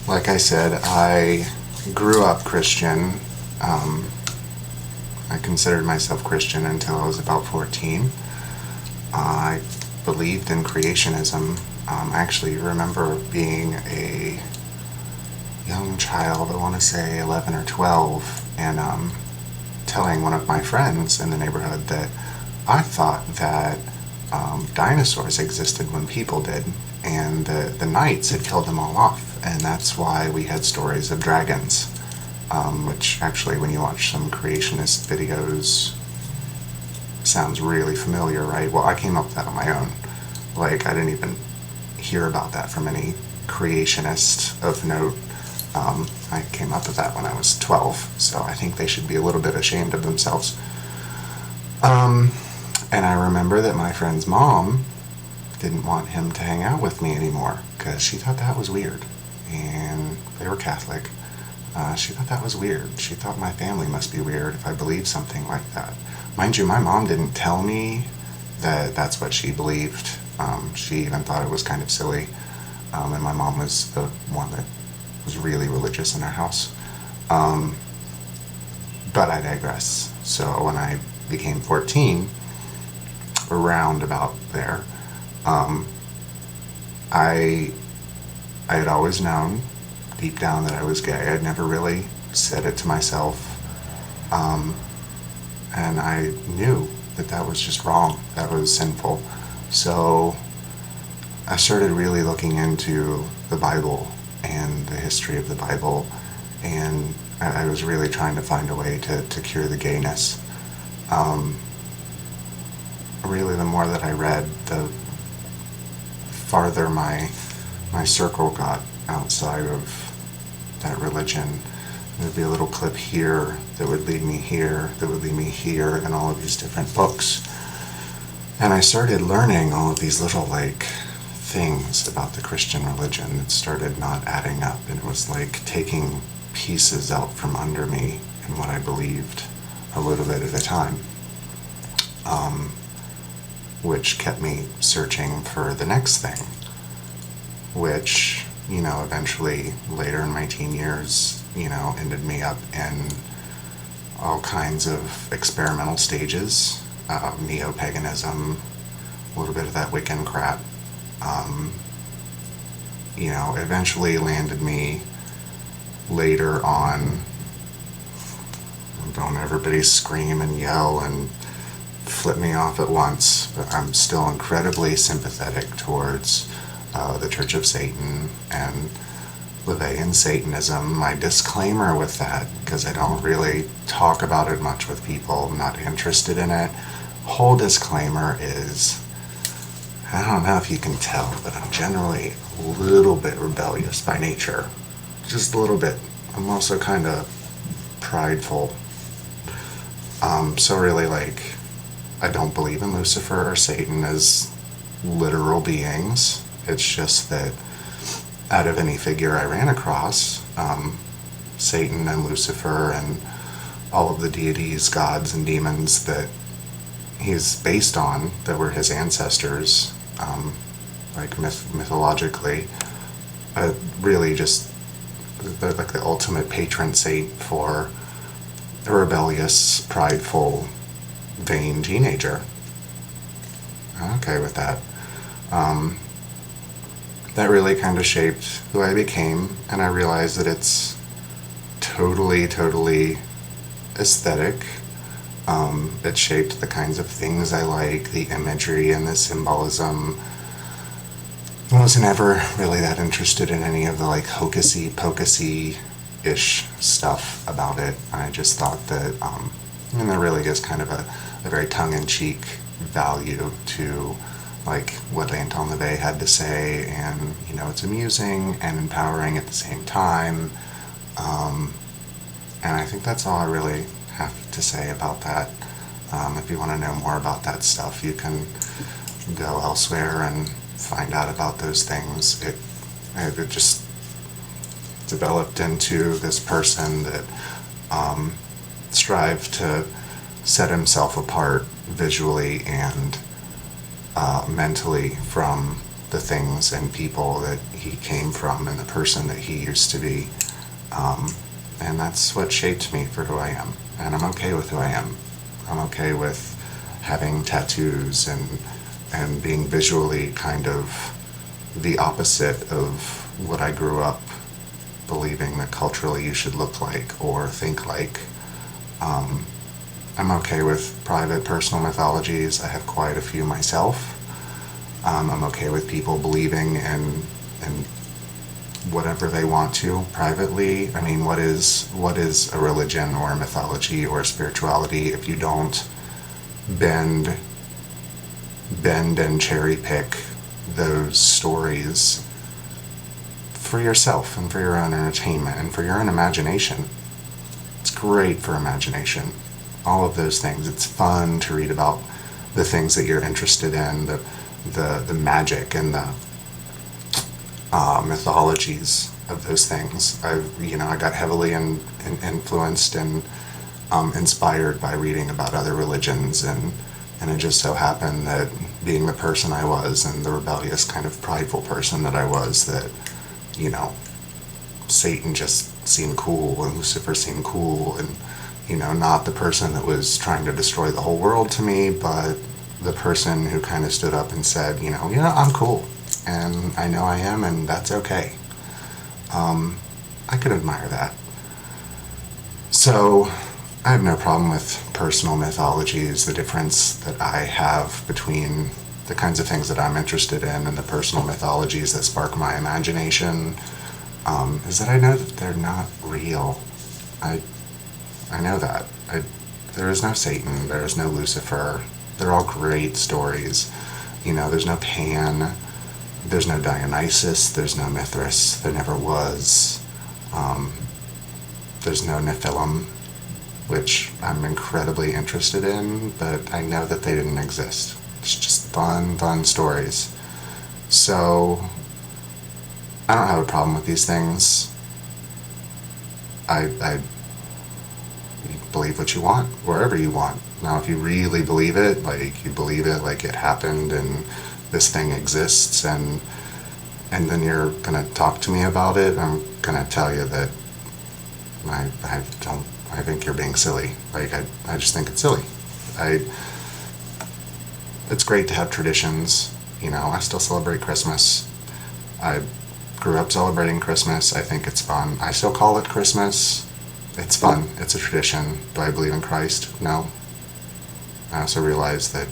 like I said, I grew up Christian. I considered myself Christian until I was about 14. I believed in creationism. I actually remember being a young child, I want to say 11 or 12, and telling one of my friends in the neighborhood that I thought that dinosaurs existed when people did, and the knights had killed them all off, and that's why we had stories of dragons, which actually, when you watch some creationist videos, sounds really familiar, right? Well, I came up with that on my own. Like, I didn't even hear about that from any creationist of note. I came up with that when I was 12, so I think they should be a little bit ashamed of themselves. And I remember that my friend's mom didn't want him to hang out with me anymore because she thought that was weird. And they were Catholic. She thought that was weird. She thought my family must be weird if I believed something like that. Mind you, my mom didn't tell me that that's what she believed. She even thought it was kind of silly. And my mom was the one that was really religious in our house. But I digress. So when I became 14, around about there, I had always known deep down that I was gay. I'd never really said it to myself. And I knew that that was just wrong. That was sinful. So I started really looking into the Bible and the history of the Bible, and I was really trying to find a way to cure the gayness. Really, the more that I read, the farther my circle got outside of that religion. There'd be a little clip here that would lead me here, that would lead me here, and all of these different books. And I started learning all of these little, things about the Christian religion that started not adding up, and it was like taking pieces out from under me and what I believed a little bit at a time, which kept me searching for the next thing, which, eventually later in my teen years, ended me up in all kinds of experimental stages, neo-paganism, a little bit of that Wiccan crap, eventually landed me later on. Don't everybody scream and yell and flip me off at once, but I'm still incredibly sympathetic towards the Church of Satan and LaVeyan Satanism. My disclaimer with that, because I don't really talk about it much with people, I'm not interested in it. Whole disclaimer is, I don't know if you can tell, but I'm generally a little bit rebellious by nature. Just a little bit. I'm also kind of prideful. So really, I don't believe in Lucifer or Satan as literal beings. It's just that out of any figure I ran across, Satan and Lucifer and all of the deities, gods, and demons that he's based on, that were his ancestors, mythologically, really just, they're like the ultimate patron saint for a rebellious, prideful, vain teenager. I'm okay with that. That really kind of shaped who I became, and I realized that it's totally aesthetic. It shaped the kinds of things I like, the imagery and the symbolism. I wasn't ever really that interested in any of the hocusy pocusy-ish stuff about it. I just thought that there really is kind of a very tongue-in-cheek value to what Anton LaVey had to say, and it's amusing and empowering at the same time, and I think that's all I really have to say about that. If you want to know more about that stuff, you can go elsewhere and find out about those things. It just developed into this person that strived to set himself apart visually and mentally from the things and people that he came from and the person that he used to be. And that's what shaped me for who I am. And I'm okay with who I am. I'm okay with having tattoos and being visually kind of the opposite of what I grew up believing that culturally you should look like or think like. I'm okay with private personal mythologies. I have quite a few myself. I'm okay with people believing in whatever they want to privately. I mean, what is a religion or a mythology or a spirituality if you don't bend and cherry pick those stories for yourself and for your own entertainment and for your own imagination? It's great for imagination. All of those things. It's fun to read about the things that you're interested in, the magic and the mythologies of those things. I got heavily influenced and inspired by reading about other religions, and it just so happened that being the person I was and the rebellious kind of prideful person that I was, that Satan just seemed cool and Lucifer seemed cool, and not the person that was trying to destroy the whole world to me, but the person who kind of stood up and said, I'm cool, and I know I am, and that's okay. I could admire that. So I have no problem with personal mythologies. The difference that I have between the kinds of things that I'm interested in and the personal mythologies that spark my imagination is that I know that they're not real. I know that. There is no Satan, there is no Lucifer. They're all great stories. There's no Pan, there's no Dionysus, there's no Mithras, there never was. There's no Nephilim, which I'm incredibly interested in, but I know that they didn't exist. It's just fun stories. So I don't have a problem with these things. I believe what you want, wherever you want. Now, if you really believe it, like you believe it like it happened and this thing exists, and then you're gonna talk to me about it, I'm gonna tell you that I think you're being silly. Like I just think it's silly. It's great to have traditions. I still celebrate Christmas. I grew up celebrating Christmas. I think it's fun. I still call it Christmas. It's fun. It's a tradition. Do I believe in Christ? No. I also realize that,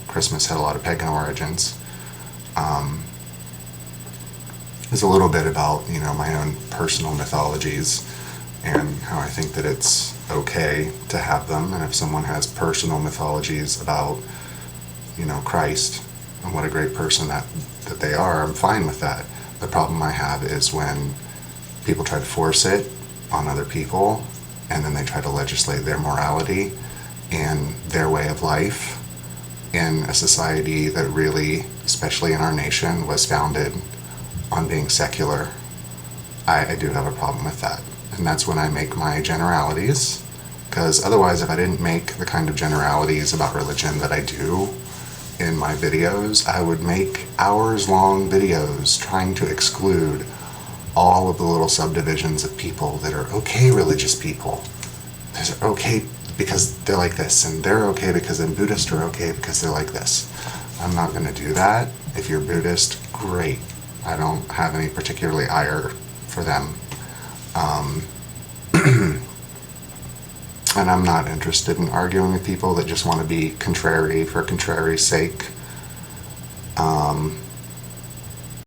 Christmas had a lot of pagan origins. There's a little bit about, my own personal mythologies and how I think that it's okay to have them. And if someone has personal mythologies about, Christ and what a great person that they are, I'm fine with that. The problem I have is when people try to force it on other people, and then they try to legislate their morality and their way of life in a society that really, especially in our nation, was founded on being secular. I do have a problem with that. And that's when I make my generalities, because otherwise, if I didn't make the kind of generalities about religion that I do in my videos, I would make hours-long videos trying to exclude all of the little subdivisions of people that are okay religious people. They're okay because they're like this, and they're okay because then Buddhists are okay because they're like this. I'm not going to do that. If you're Buddhist, great. I don't have any particularly ire for them. And I'm not interested in arguing with people that just want to be contrary for contrary's sake.